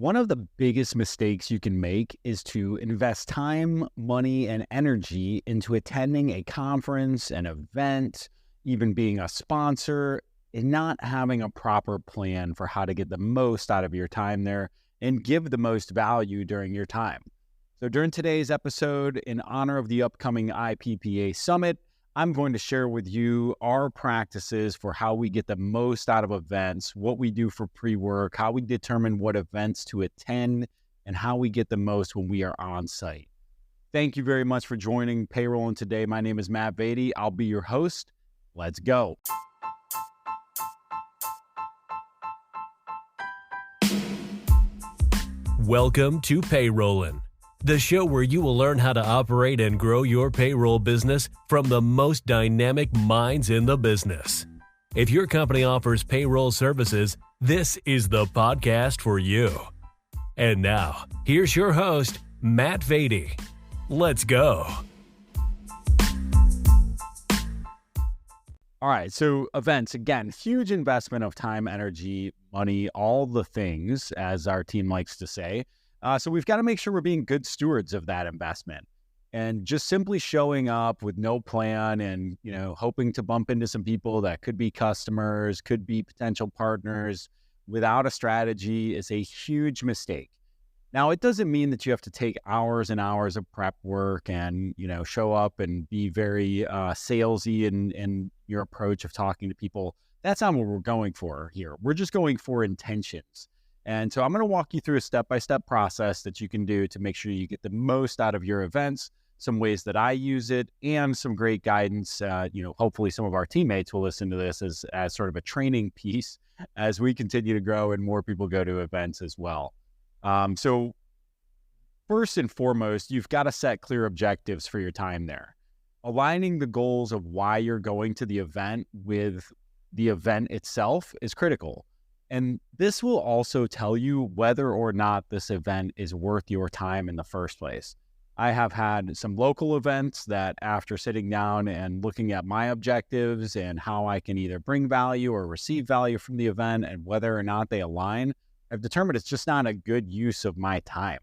One of the biggest mistakes you can make is to invest time, money, and energy into attending a conference, an event, even being a sponsor, and not having a proper plan for how to get the most out of your time there and give the most value during your time. So during today's episode, in honor of the upcoming IPPA Summit, I'm going to share with you our practices for how we get the most out of events, what we do for pre-work, how we determine what events to attend, and how we get the most when we are on site. Thank you very much for joining Payrolling today. My name is Matt Beatty. I'll be your host. Let's go. Welcome to Payrolling, the show where you will learn how to operate and grow your payroll business from the most dynamic minds in the business. If your company offers payroll services, this is the podcast for you. And now, here's your host, Matt Beatty. Let's go. All right, so events, again, huge investment of time, energy, money, all the things, as our team likes to say. So we've got to make sure we're being good stewards of that investment. And just simply showing up with no plan and, hoping to bump into some people that could be customers, could be potential partners without a strategy is a huge mistake. Now, it doesn't mean that you have to take hours and hours of prep work and, show up and be very salesy in your approach of talking to people. That's not what we're going for here. We're just going for intentions. And so I'm going to walk you through a step-by-step process that you can do to make sure you get the most out of your events, some ways that I use it, and some great guidance. Hopefully some of our teammates will listen to this as sort of a training piece as we continue to grow and more people go to events as well. So first and foremost, you've got to set clear objectives for your time there. Aligning the goals of why you're going to the event with the event itself is critical. And this will also tell you whether or not this event is worth your time in the first place. I have had some local events that after sitting down and looking at my objectives and how I can either bring value or receive value from the event and whether or not they align, I've determined it's just not a good use of my time.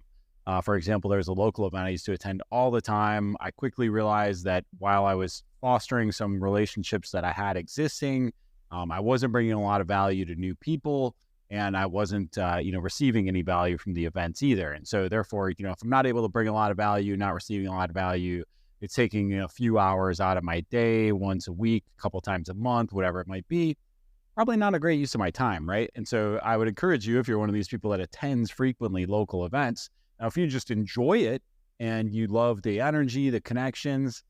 For example, there's a local event I used to attend all the time. I quickly realized that while I was fostering some relationships that I had existing, I wasn't bringing a lot of value to new people, and I wasn't, receiving any value from the events either. And so therefore, if I'm not able to bring a lot of value, not receiving a lot of value, it's taking a few hours out of my day, once a week, a couple times a month, whatever it might be, probably not a great use of my time, right? And so I would encourage you, if you're one of these people that attends frequently local events, now if you just enjoy it and you love the energy, the connections,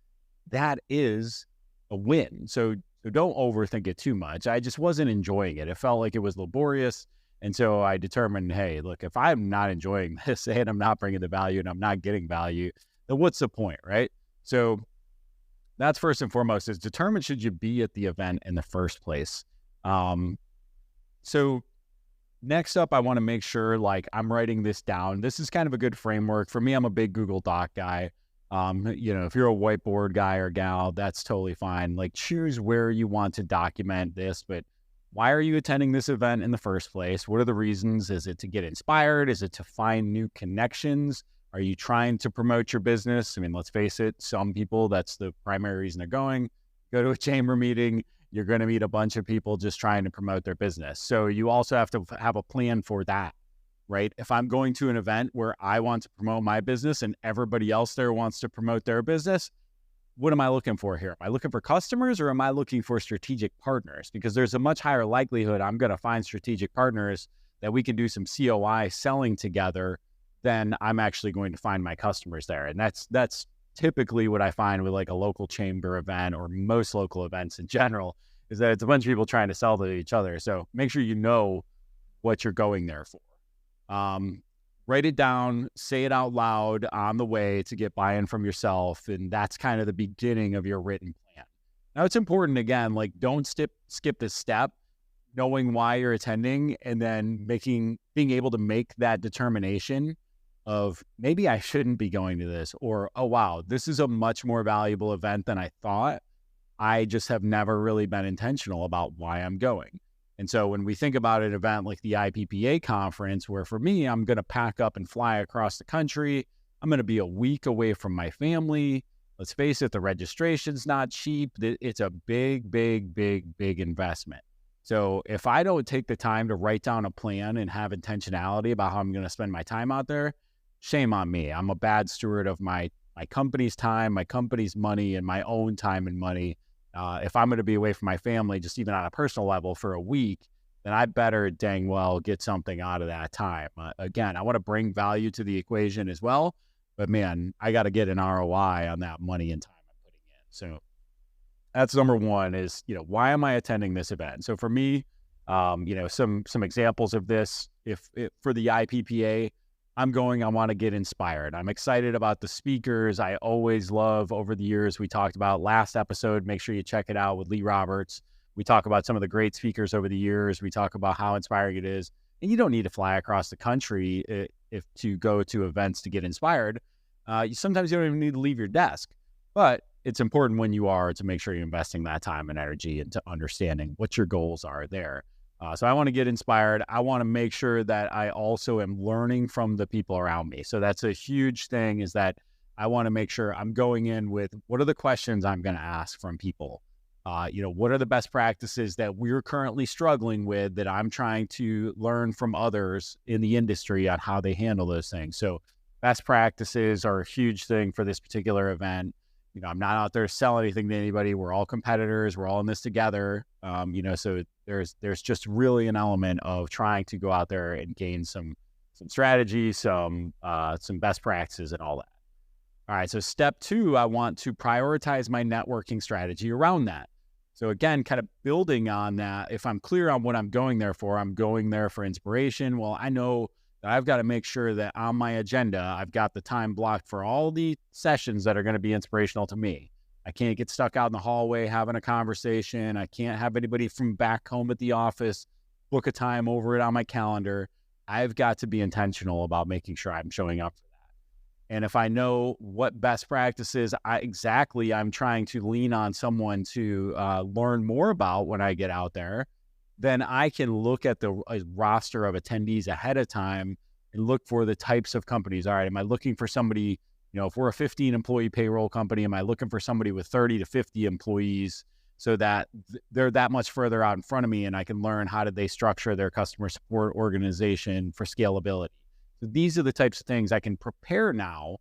that is a win. So don't overthink it too much. I just wasn't enjoying it. It felt like it was laborious. And so I determined, hey, look, if I'm not enjoying this and I'm not bringing the value and I'm not getting value, then what's the point, right? So that's first and foremost, is determine should you be at the event in the first place. So next up, I want to make sure I'm writing this down. This is kind of a good framework. For me, I'm a big Google Doc guy. If you're a whiteboard guy or gal, that's totally fine. Choose where you want to document this, but why are you attending this event in the first place? What are the reasons? Is it to get inspired? Is it to find new connections? Are you trying to promote your business? I mean, let's face it, some people, that's the primary reason they're going. Go to a chamber meeting, you're going to meet a bunch of people just trying to promote their business. So you also have to have a plan for that. Right? If I'm going to an event where I want to promote my business and everybody else there wants to promote their business, what am I looking for here? Am I looking for customers or am I looking for strategic partners? Because there's a much higher likelihood I'm going to find strategic partners that we can do some COI selling together than I'm actually going to find my customers there. And that's typically what I find with a local chamber event or most local events in general, is that it's a bunch of people trying to sell to each other. So make sure you know what you're going there for. Write it down, say it out loud on the way to get buy-in from yourself. And that's kind of the beginning of your written plan. Now it's important, again, don't skip this step, knowing why you're attending and then being able to make that determination of maybe I shouldn't be going to this, or, oh, wow, this is a much more valuable event than I thought. I just have never really been intentional about why I'm going. And so when we think about an event like the IPPA conference, where for me, I'm going to pack up and fly across the country, I'm going to be a week away from my family. Let's face it, the registration's not cheap. It's a big, big, big, big investment. So if I don't take the time to write down a plan and have intentionality about how I'm going to spend my time out there, shame on me. I'm a bad steward of my company's time, my company's money, and my own time and money. If I'm going to be away from my family, just even on a personal level for a week, then I better dang well get something out of that time. Again, I want to bring value to the equation as well, but man, I got to get an ROI on that money and time I'm putting in. So that's number one is, why am I attending this event? So for me, some examples of this, if for the IPPA, I want to get inspired. I'm excited about the speakers. I always love, over the years, we talked about last episode, make sure you check it out with Lee Roberts. We talk about some of the great speakers over the years. We talk about how inspiring it is. And you don't need to fly across the country if to go to events to get inspired. Sometimes you don't even need to leave your desk. But it's important when you are to make sure you're investing that time and energy into understanding what your goals are there. So I want to get inspired. I want to make sure that I also am learning from the people around me. So that's a huge thing, is that I want to make sure I'm going in with, what are the questions I'm going to ask from people? What are the best practices that we're currently struggling with that I'm trying to learn from others in the industry on how they handle those things? So best practices are a huge thing for this particular event. I'm not out there to sell anything to anybody. We're all competitors. We're all in this together. So there's just really an element of trying to go out there and gain some strategy, some best practices and all that. All right. So step 2, I want to prioritize my networking strategy around that. So again, kind of building on that, if I'm clear on what I'm going there for inspiration. Well, I know that I've got to make sure that on my agenda, I've got the time blocked for all the sessions that are going to be inspirational to me. I can't get stuck out in the hallway having a conversation. I can't have anybody from back home at the office book a time over it on my calendar. I've got to be intentional about making sure I'm showing up for that. And if I know what best practices I'm trying to lean on someone to learn more about when I get out there, then I can look at the roster of attendees ahead of time and look for the types of companies. All right, am I looking for somebody, if we're a 15-employee payroll company, am I looking for somebody with 30 to 50 employees so that they're that much further out in front of me and I can learn how did they structure their customer support organization for scalability? So these are the types of things I can prepare now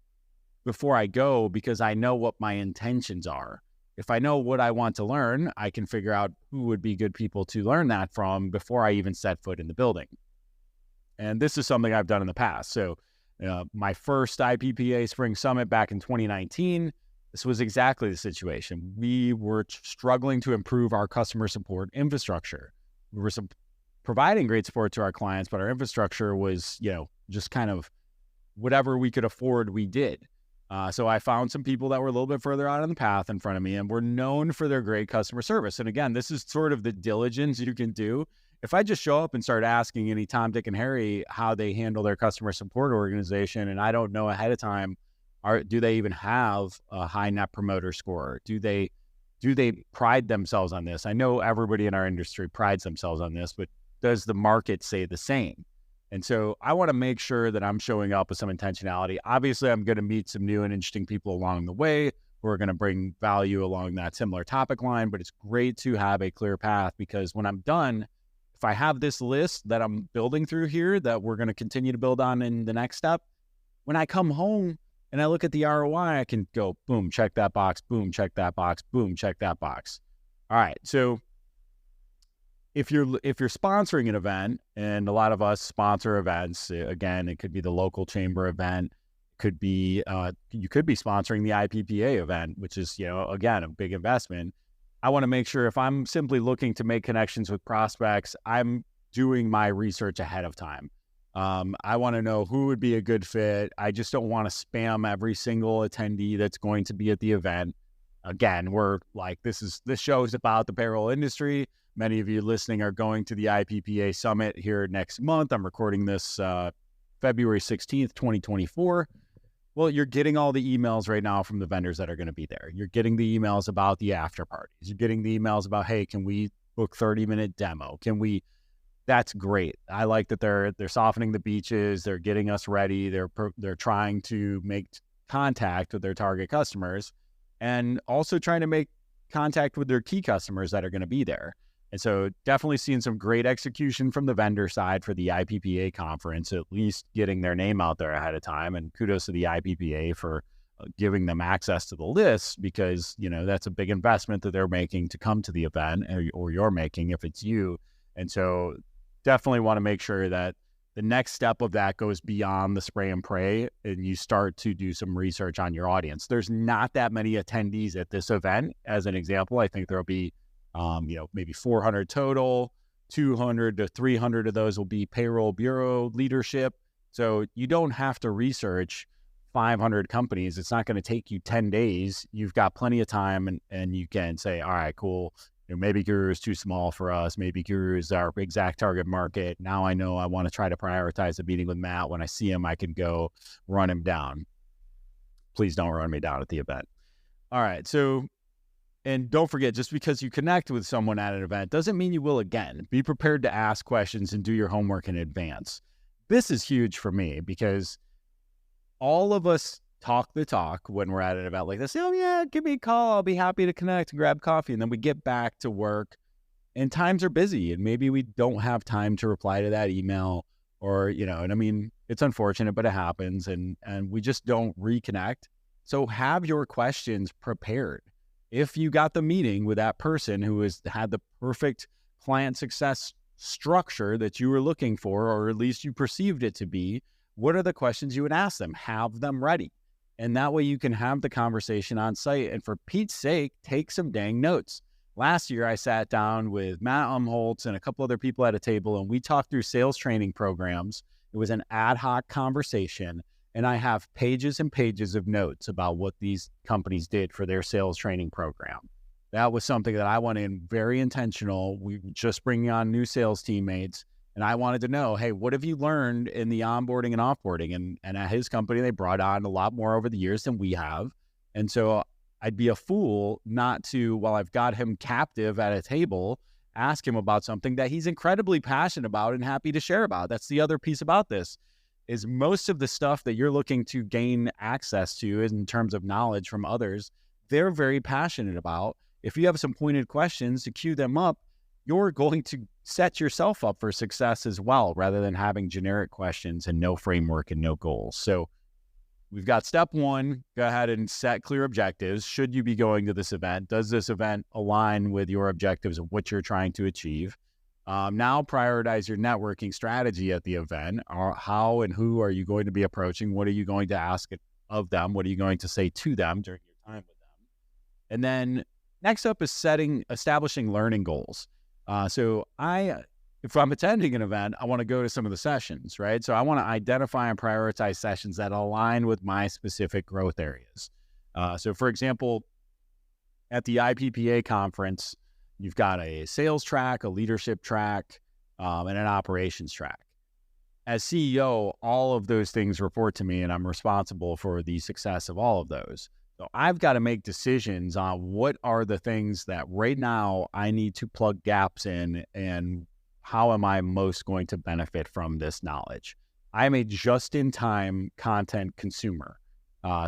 before I go, because I know what my intentions are. If I know what I want to learn, I can figure out who would be good people to learn that from before I even set foot in the building. And this is something I've done in the past. So my first IPPA Spring Summit back in 2019, this was exactly the situation. We were struggling to improve our customer support infrastructure. We were providing great support to our clients, but our infrastructure was, just kind of whatever we could afford, we did. So I found some people that were a little bit further out on the path in front of me and were known for their great customer service. And again, this is sort of the diligence you can do. If I just show up and start asking any Tom, Dick, and Harry how they handle their customer support organization, and I don't know ahead of time, do they even have a high net promoter score? Do they pride themselves on this? I know everybody in our industry prides themselves on this, but does the market say the same? And so I want to make sure that I'm showing up with some intentionality. Obviously, I'm going to meet some new and interesting people along the way who are going to bring value along that similar topic line, but it's great to have a clear path, because when I'm done, if I have this list that I'm building through here that we're going to continue to build on in the next step, when I come home and I look at the ROI, I can go, boom, check that box, boom, check that box, boom, check that box. All right. So if you're sponsoring an event, and a lot of us sponsor events, again, it could be the local chamber event, could be you could be sponsoring the IPPA event, which is, again, a big investment. I want to make sure if I'm simply looking to make connections with prospects, I'm doing my research ahead of time. I want to know who would be a good fit. I just don't want to spam every single attendee that's going to be at the event. Again, we're like, this show is about the payroll industry. Many of you listening are going to the IPPA Summit here next month. I'm recording this February 16th, 2024. Well, you're getting all the emails right now from the vendors that are going to be there. You're getting the emails about the after parties. You're getting the emails about, hey, can we book 30-minute demo? Can we? That's great. I like that they're softening the beaches. They're getting us ready. They're trying to make contact with their target customers, and also trying to make contact with their key customers that are going to be there. And so definitely seeing some great execution from the vendor side for the IPPA conference, at least getting their name out there ahead of time. And kudos to the IPPA for giving them access to the list, because, you know, that's a big investment that they're making to come to the event, or you're making if it's you. And so definitely want to make sure that the next step of that goes beyond the spray and pray, and you start to do some research on your audience. There's not that many attendees at this event. As an example, I think there'll be, maybe 400 total, 200 to 300 of those will be payroll bureau leadership. So you don't have to research 500 companies. It's not going to take you 10 days. You've got plenty of time, and you can say, all right, cool. Maybe Guru is too small for us. Maybe Guru is our exact target market. Now I know I want to try to prioritize a meeting with Matt. When I see him, I can go run him down. Please don't run me down at the event. All right. So, and don't forget, just because you connect with someone at an event doesn't mean you will again. Be prepared to ask questions and do your homework in advance. This is huge for me, because all of us talk the talk when we're at an event like this. Oh yeah, give me a call. I'll be happy to connect and grab coffee. And then we get back to work and times are busy, and maybe we don't have time to reply to that email, or, and I mean, it's unfortunate, but it happens, and we just don't reconnect. So have your questions prepared. If you got the meeting with that person who has had the perfect client success structure that you were looking for, or at least you perceived it to be, what are the questions you would ask them? Have them ready. And that way you can have the conversation on site. And for Pete's sake, take some dang notes. Last year, I sat down with Matt Umholtz and a couple other people at a table, and we talked through sales training programs. It was an ad hoc conversation, and I have pages and pages of notes about what these companies did for their sales training program. That was something that I went in very intentional. We were just bringing on new sales teammates, and I wanted to know, hey, what have you learned in the onboarding and offboarding? And at his company, they brought on a lot more over the years than we have. And so I'd be a fool not to, while I've got him captive at a table, ask him about something that he's incredibly passionate about and happy to share about. That's the other piece about this, is most of the stuff that you're looking to gain access to in terms of knowledge from others, they're very passionate about. If you have some pointed questions to queue them up, you're going to set yourself up for success as well, rather than having generic questions and no framework and no goals. So we've got step one, go ahead and set clear objectives. Should you be going to this event? Does this event align with your objectives of what you're trying to achieve? Now prioritize your networking strategy at the event. How and who are you going to be approaching? What are you going to ask of them? What are you going to say to them during your time with them? And then next up is establishing learning goals. If I'm attending an event, I want to go to some of the sessions, right? So I want to identify and prioritize sessions that align with my specific growth areas. So for example, at the IPPA conference, you've got a sales track, a leadership track, and an operations track. As CEO, all of those things report to me, and I'm responsible for the success of all of those. So I've got to make decisions on what are the things that right now I need to plug gaps in, and how am I most going to benefit from this knowledge. I'm a just-in-time content consumer,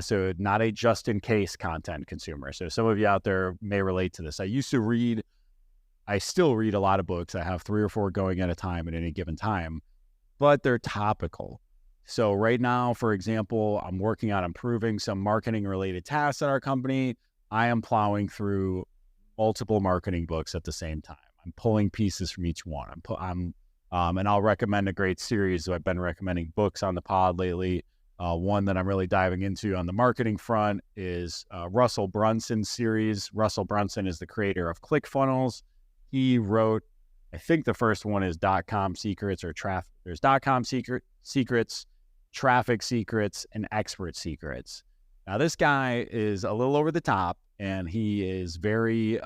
so not a just-in-case content consumer. So some of you out there may relate to this. I still read a lot of books. I have 3 or 4 going at a time at any given time, but they're topical. So right now, for example, I'm working on improving some marketing related tasks at our company. I am plowing through multiple marketing books at the same time. I'm pulling pieces from each one. And I'll recommend a great series. So I've been recommending books on the pod lately. One that I'm really diving into on the marketing front is Russell Brunson's series. Russell Brunson is the creator of ClickFunnels. He wrote, I think the first one is .com secrets or traffic. There's .com secrets, traffic secrets, and expert secrets. Now this guy is a little over the top, and he is very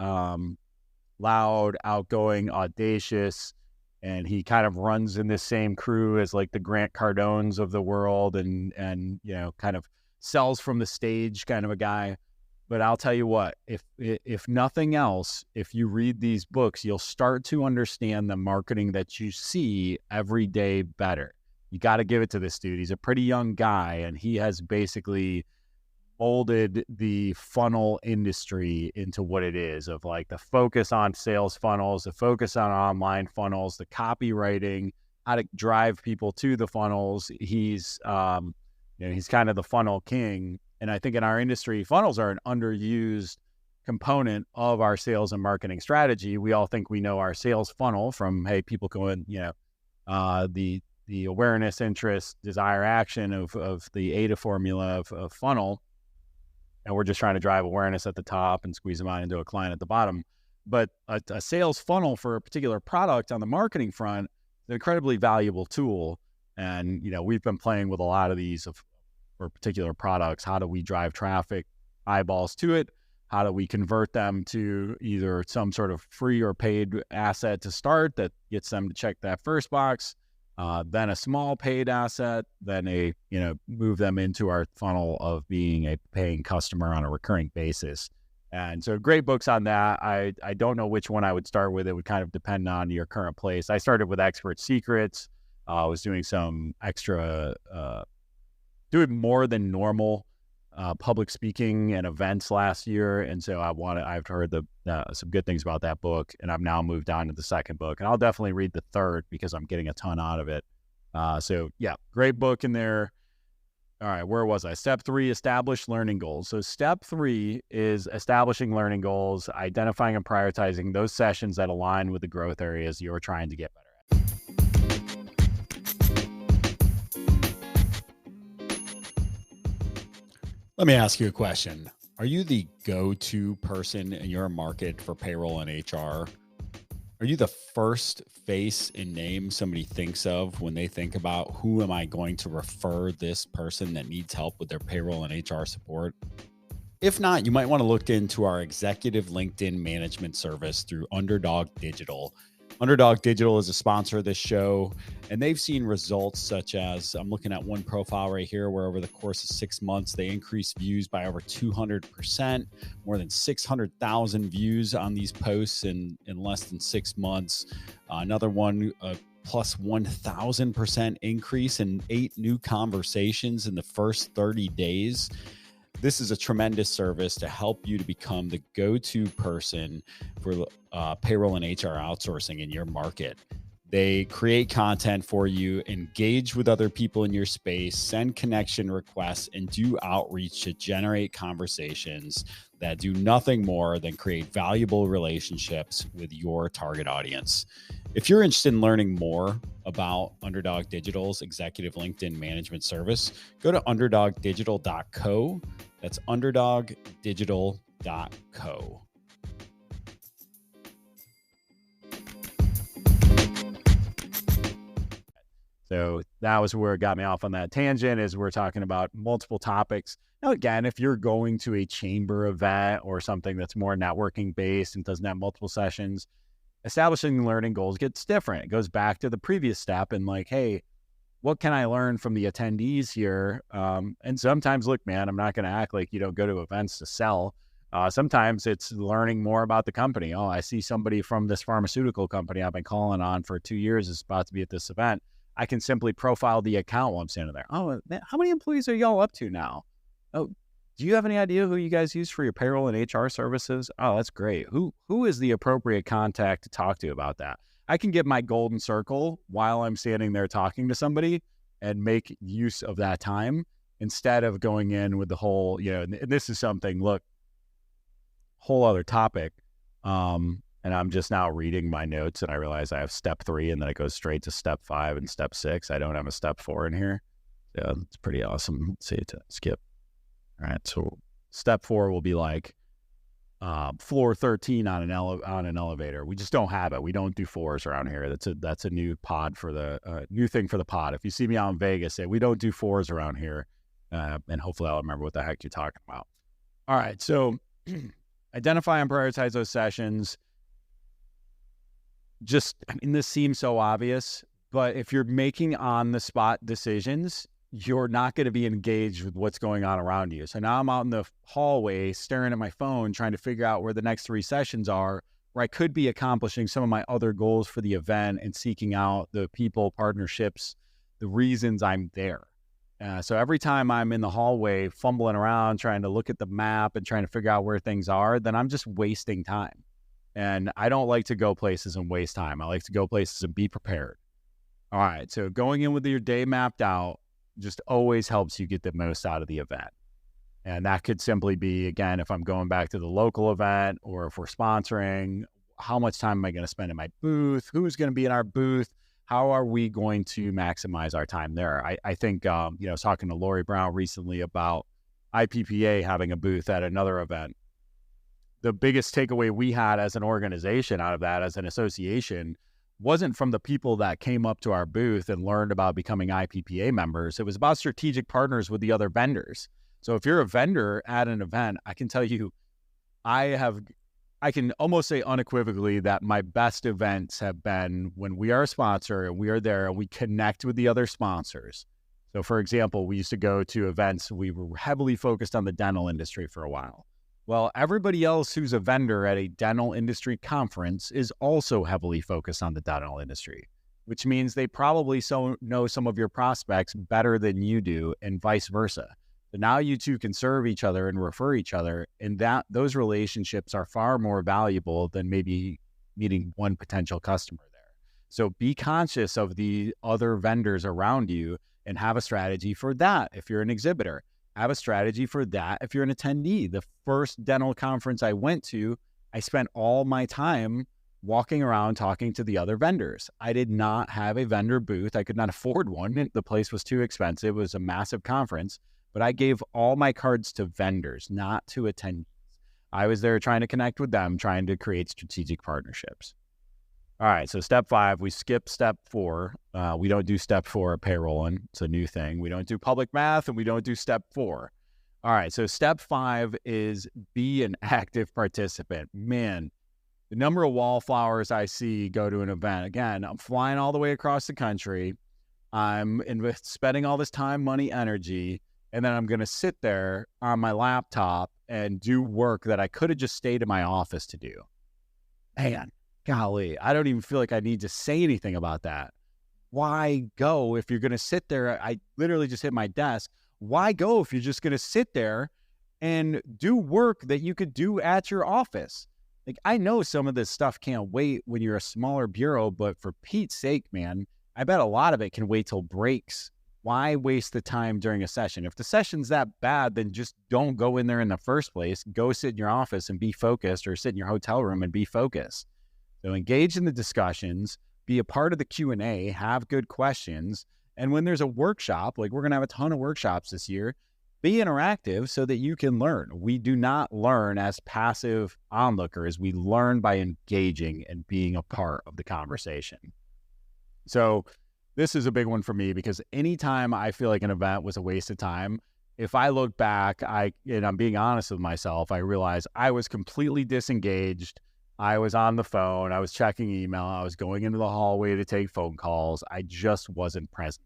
loud, outgoing, audacious, and he kind of runs in this same crew as like the Grant Cardones of the world, and kind of sells from the stage kind of a guy. But I'll tell you what, if nothing else, if you read these books, you'll start to understand the marketing that you see every day better. You got to give it to this dude. He's a pretty young guy, and he has basically molded the funnel industry into what it is, of like the focus on sales funnels, the focus on online funnels, the copywriting, how to drive people to the funnels. He's he's kind of the funnel king. And I think in our industry, funnels are an underused component of our sales and marketing strategy. We all think we know our sales funnel from, hey, people going, the awareness, interest, desire, action of the AIDA formula of funnel. And we're just trying to drive awareness at the top and squeeze them out into a client at the bottom. But a sales funnel for a particular product on the marketing front is an incredibly valuable tool. And, we've been playing with a lot of these for particular products. How do we drive traffic, eyeballs to it? How do we convert them to either some sort of free or paid asset to start that gets them to check that first box, then a small paid asset, then move them into our funnel of being a paying customer on a recurring basis. And so great books on that. I don't know which one I would start with. It would kind of depend on your current place. I started with Expert Secrets. I was doing some extra, doing more than normal public speaking and events last year. And so I've heard some good things about that book, and I've now moved on to the second book, and I'll definitely read the third because I'm getting a ton out of it. So yeah, great book in there. All right, where was I? Step 3, establish learning goals. So step 3 is establishing learning goals, identifying and prioritizing those sessions that align with the growth areas you're trying to get better at. Let me ask you a question. Are you the go-to person in your market for payroll and HR? Are you the first face and name somebody thinks of when they think about who am I going to refer this person that needs help with their payroll and HR support? If not, you might want to look into our executive LinkedIn management service through Underdog Digital. Underdog Digital is a sponsor of this show, and they've seen results such as, I'm looking at one profile right here where over the course of 6 months, they increased views by over 200%, more than 600,000 views on these posts in less than 6 months. Another one, plus 1,000% increase in 8 new conversations in the first 30 days. This is a tremendous service to help you to become the go-to person for payroll and HR outsourcing in your market. They create content for you, engage with other people in your space, send connection requests, and do outreach to generate conversations that do nothing more than create valuable relationships with your target audience. If you're interested in learning more about Underdog Digital's executive LinkedIn management service, go to underdogdigital.co. That's underdogdigital.co. So that was where it got me off on that tangent, is we're talking about multiple topics. Now, again, if you're going to a chamber event or something that's more networking based and doesn't have multiple sessions, establishing learning goals gets different. It goes back to the previous step and like, hey, what can I learn from the attendees here? And sometimes, look, man, I'm not going to act like you don't go to events to sell. Sometimes it's learning more about the company. Oh, I see somebody from this pharmaceutical company I've been calling on for 2 years is about to be at this event. I can simply profile the account while I'm standing there. Oh, man, how many employees are y'all up to now? Oh, do you have any idea who you guys use for your payroll and HR services? Oh, that's great. Who is the appropriate contact to talk to about that? I can get my golden circle while I'm standing there talking to somebody and make use of that time instead of going in with the whole, and this is something, look, whole other topic. And I'm just now reading my notes and I realize I have step 3 and then it goes straight to step 5 and step 6. I don't have a step 4 in here. Yeah, it's pretty awesome. Let's see, to skip. All right. So step 4 will be like, floor 13 on an elevator. We just don't have it. We don't do floors around here. That's a new pod for the new thing for the pod. If you see me out in Vegas, say we don't do floors around here, and hopefully I'll remember what the heck you're talking about. All right, so identify and prioritize those sessions. This seems so obvious, but if you're making on the spot decisions, you're not going to be engaged with what's going on around you. So now I'm out in the hallway staring at my phone, trying to figure out where the next 3 sessions are, where I could be accomplishing some of my other goals for the event and seeking out the people, partnerships, the reasons I'm there. So every time I'm in the hallway fumbling around, trying to look at the map and trying to figure out where things are, then I'm just wasting time. And I don't like to go places and waste time. I like to go places and be prepared. All right. So going in with your day mapped out just always helps you get the most out of the event. And that could simply be, again, if I'm going back to the local event or if we're sponsoring, how much time am I going to spend in my booth? Who's going to be in our booth? How are we going to maximize our time there? I think, I was talking to Lori Brown recently about IPPA having a booth at another event. The biggest takeaway we had as an organization out of that, as an association, wasn't from the people that came up to our booth and learned about becoming IPPA members. It was about strategic partners with the other vendors. So if you're a vendor at an event, I can tell you, I can almost say unequivocally that my best events have been when we are a sponsor and we are there and we connect with the other sponsors. So for example, we used to go to events, we were heavily focused on the dental industry for a while. Well, everybody else who's a vendor at a dental industry conference is also heavily focused on the dental industry, which means they probably know some of your prospects better than you do and vice versa. So now you two can serve each other and refer each other, and those relationships are far more valuable than maybe meeting one potential customer there. So be conscious of the other vendors around you and have a strategy for that. If you're an exhibitor, have a strategy for that. If you're an attendee, the first dental conference I went to, I spent all my time walking around talking to the other vendors. I did not have a vendor booth. I could not afford one. The place was too expensive. It was a massive conference. But I gave all my cards to vendors, not to attendees. I was there trying to connect with them, trying to create strategic partnerships. All right, so step 5, we skip step 4. We don't do step 4 at payrolling. It's a new thing. We don't do public math, and we don't do step 4. All right, so step 5 is be an active participant. Man, the number of wallflowers I see go to an event. Again, I'm flying all the way across the country. I'm spending all this time, money, energy. And then I'm going to sit there on my laptop and do work that I could have just stayed in my office to do. Man, golly, I don't even feel like I need to say anything about that. Why go if you're going to sit there? I literally just hit my desk. Why go if you're just going to sit there and do work that you could do at your office? Like, I know some of this stuff can't wait when you're a smaller bureau, but for Pete's sake, man, I bet a lot of it can wait till breaks. Why waste the time during a session? If the session's that bad, then just don't go in there in the first place. Go sit in your office and be focused, or sit in your hotel room and be focused. So engage in the discussions, be a part of the Q&A, have good questions. And when there's a workshop, like we're going to have a ton of workshops this year, be interactive so that you can learn. We do not learn as passive onlookers. We learn by engaging and being a part of the conversation. So this is a big one for me, because anytime I feel like an event was a waste of time, if I look back, and I'm being honest with myself, I realize I was completely disengaged. I was on the phone. I was checking email. I was going into the hallway to take phone calls. I just wasn't present.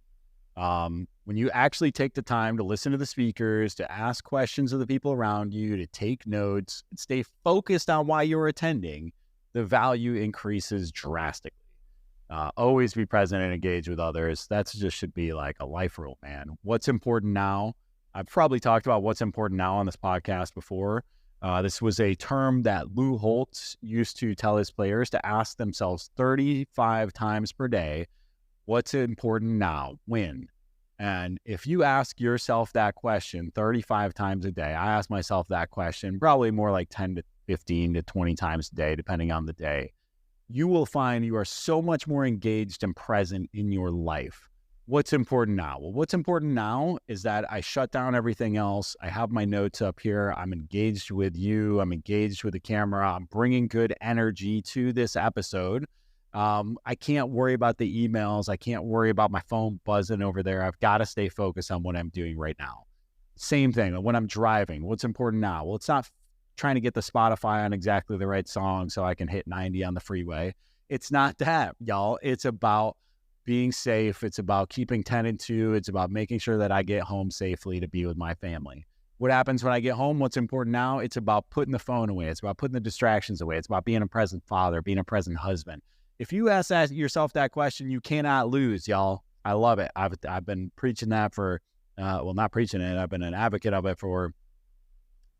When you actually take the time to listen to the speakers, to ask questions of the people around you, to take notes, and stay focused on why you're attending, the value increases drastically. Always be present and engage with others. That just should be like a life rule, man. What's important now? I've probably talked about what's important now on this podcast before. This was a term that Lou Holtz used to tell his players to ask themselves 35 times per day, what's important now? When? And if you ask yourself that question 35 times a day, I ask myself that question probably more like 10 to 15 to 20 times a day, depending on the day, you will find you are so much more engaged and present in your life. What's important now? Well, what's important now is that I shut down everything else. I have my notes up here. I'm engaged with you. I'm engaged with the camera. I'm bringing good energy to this episode. I can't worry about the emails. I can't worry about my phone buzzing over there. I've got to stay focused on what I'm doing right now. Same thing when I'm driving. What's important now? Well, it's not trying to get the Spotify on exactly the right song so I can hit 90 on the freeway. It's not that, y'all. It's about being safe. It's about keeping 10 and 2. It's about making sure that I get home safely to be with my family. What happens when I get home? What's important now? It's about putting the phone away. It's about putting the distractions away. It's about being a present father, being a present husband. If you ask yourself that question, you cannot lose, y'all. I love it. I've been preaching that for, not preaching it. I've been an advocate of it for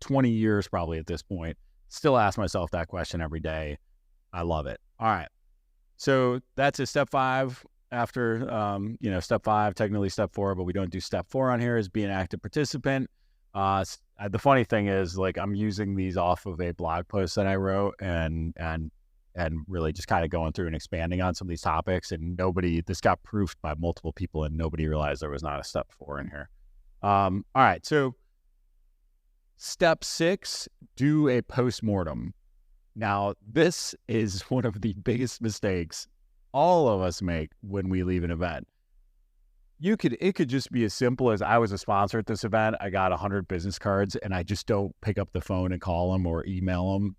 20 years probably at this point. Still ask myself that question every day. I love it. All right. So that's a step 5 after, step 5, technically step 4, but we don't do step 4 on here, is be an active participant. The funny thing is, like, I'm using these off of a blog post that I wrote and really just kind of going through and expanding on some of these topics, and this got proofed by multiple people and nobody realized there was not a step 4 in here. All right. So step 6, do a post-mortem. Now, this is one of the biggest mistakes all of us make when we leave an event. It could just be as simple as, I was a sponsor at this event. I got 100 business cards and I just don't pick up the phone and call them or email them.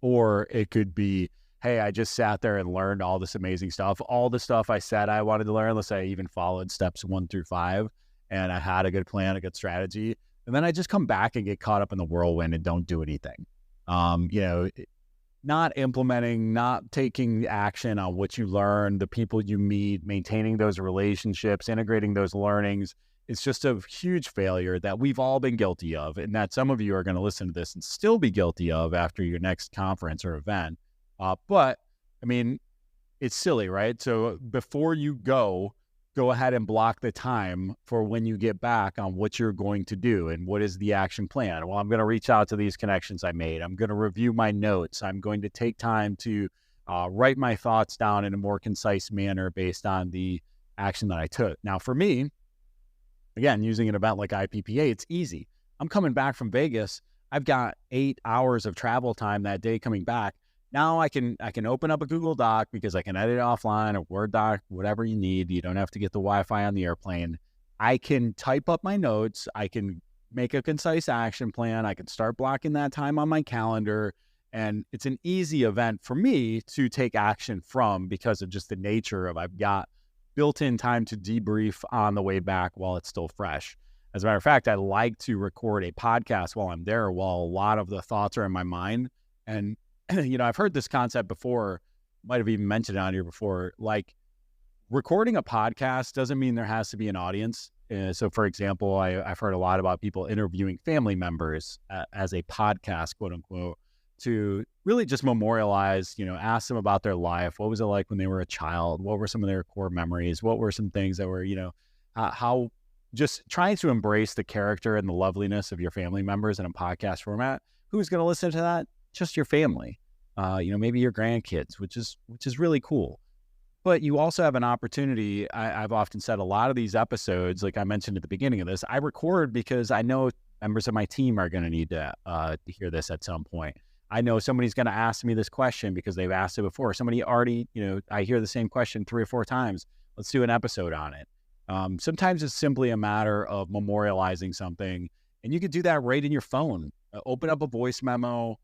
Or it could be, hey, I just sat there and learned all this amazing stuff. All the stuff I said I wanted to learn, let's say I even followed steps 1 through 5, and I had a good plan, a good strategy. And then I just come back and get caught up in the whirlwind and don't do anything. Not implementing, not taking action on what you learn, the people you meet, maintaining those relationships, integrating those learnings. It's just a huge failure that we've all been guilty of, and that some of you are going to listen to this and still be guilty of after your next conference or event. But I mean, it's silly, right? So before you go ahead and block the time for when you get back on what you're going to do and what is the action plan. Well, I'm going to reach out to these connections I made. I'm going to review my notes. I'm going to take time to write my thoughts down in a more concise manner based on the action that I took. Now, for me, again, using an event like IPPA, it's easy. I'm coming back from Vegas. I've got 8 hours of travel time that day coming back. Now I can open up a Google Doc because I can edit it offline, or Word doc, whatever you need. You don't have to get the Wi-Fi on the airplane. I can type up my notes. I can make a concise action plan. I can start blocking that time on my calendar. And it's an easy event for me to take action from because of just the nature of, I've got built-in time to debrief on the way back while it's still fresh. As a matter of fact, I like to record a podcast while I'm there, while a lot of the thoughts are in my mind. And I've heard this concept before, might have even mentioned it on here before, like, recording a podcast doesn't mean there has to be an audience. So for example, I've heard a lot about people interviewing family members as a podcast, quote unquote, to really just memorialize, ask them about their life. What was it like when they were a child? What were some of their core memories? What were some things that were, how just trying to embrace the character and the loveliness of your family members in a podcast format. Who's going to listen to that? Just your family, maybe your grandkids, which is really cool. But you also have an opportunity. I've often said a lot of these episodes, like I mentioned at the beginning of this, I record because I know members of my team are going to need to hear this at some point. I know somebody's going to ask me this question because they've asked it before. Somebody already, I hear the same question 3 or 4 times. Let's do an episode on it. Sometimes it's simply a matter of memorializing something, and you could do that right in your phone. Open up a voice memo,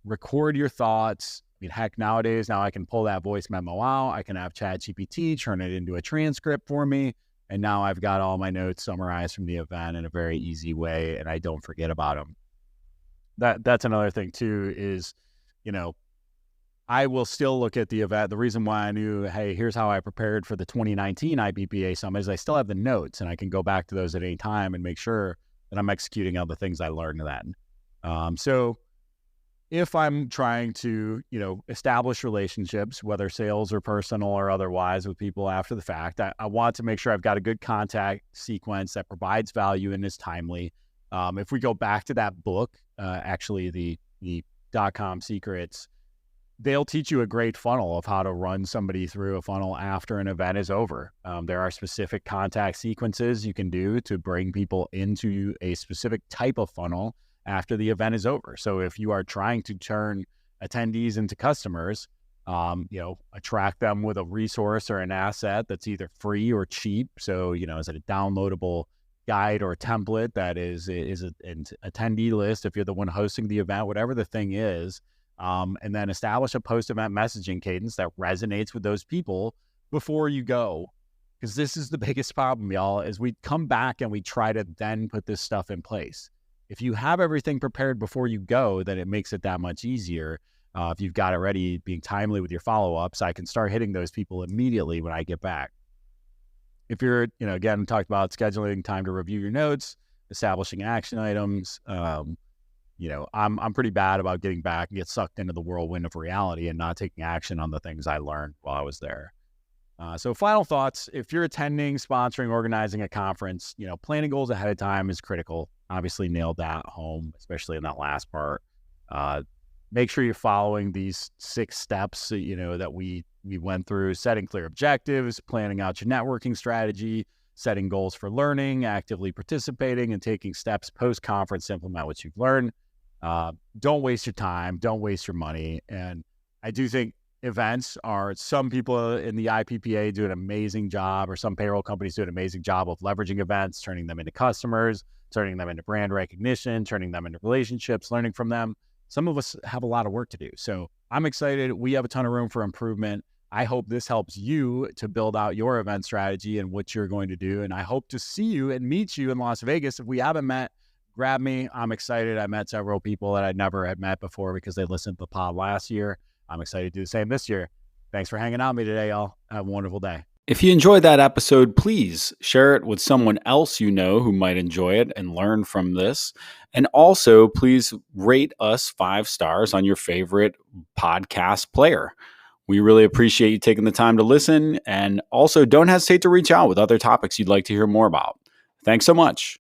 record your thoughts. I mean, heck, nowadays, now I can pull that voice memo out. I can have ChatGPT turn it into a transcript for me. And now I've got all my notes summarized from the event in a very easy way, and I don't forget about them. That's another thing too, is, I will still look at the event. The reason why I knew, hey, here's how I prepared for the 2019 IBPA Summit is I still have the notes, and I can go back to those at any time and make sure that I'm executing on the things I learned then. So if I'm trying to, establish relationships, whether sales or personal or otherwise, with people after the fact, I want to make sure I've got a good contact sequence that provides value and is timely. If we go back to that book, actually the .com Secrets, they'll teach you a great funnel of how to run somebody through a funnel after an event is over. There are specific contact sequences you can do to bring people into a specific type of funnel after the event is over. So if you are trying to turn attendees into customers, attract them with a resource or an asset that's either free or cheap. So, is it a downloadable guide or a template that is an attendee list if you're the one hosting the event, whatever the thing is, and then establish a post-event messaging cadence that resonates with those people. before you go. Because this is the biggest problem, y'all, is we come back and we try to then put this stuff in place. If you have everything prepared before you go, then it makes it that much easier. If you've got it ready, being timely with your follow-ups, I can start hitting those people immediately when I get back. If you're, again, talked about scheduling time to review your notes, establishing action items. I'm pretty bad about getting back and get sucked into the whirlwind of reality and not taking action on the things I learned while I was there. So final thoughts, if you're attending, sponsoring, organizing a conference, planning goals ahead of time is critical. Obviously nailed that home, especially in that last part. Make sure you're following these 6 steps, that we went through: setting clear objectives, planning out your networking strategy, setting goals for learning, actively participating, and taking steps post-conference to implement what you've learned. Don't waste your time. Don't waste your money. And I do think events are, some people in the IPPA do an amazing job, or some payroll companies do an amazing job of leveraging events, turning them into customers, turning them into brand recognition, turning them into relationships, learning from them. Some of us have a lot of work to do. So I'm excited. We have a ton of room for improvement. I hope this helps you to build out your event strategy and what you're going to do. And I hope to see you and meet you in Las Vegas. If we haven't met, grab me. I'm excited. I met several people that I never had met before because they listened to the pod last year. I'm excited to do the same this year. Thanks for hanging out with me today, y'all. Have a wonderful day. If you enjoyed that episode, please share it with someone else who might enjoy it and learn from this. And also, please rate us 5 stars on your favorite podcast player. We really appreciate you taking the time to listen. And also, don't hesitate to reach out with other topics you'd like to hear more about. Thanks so much.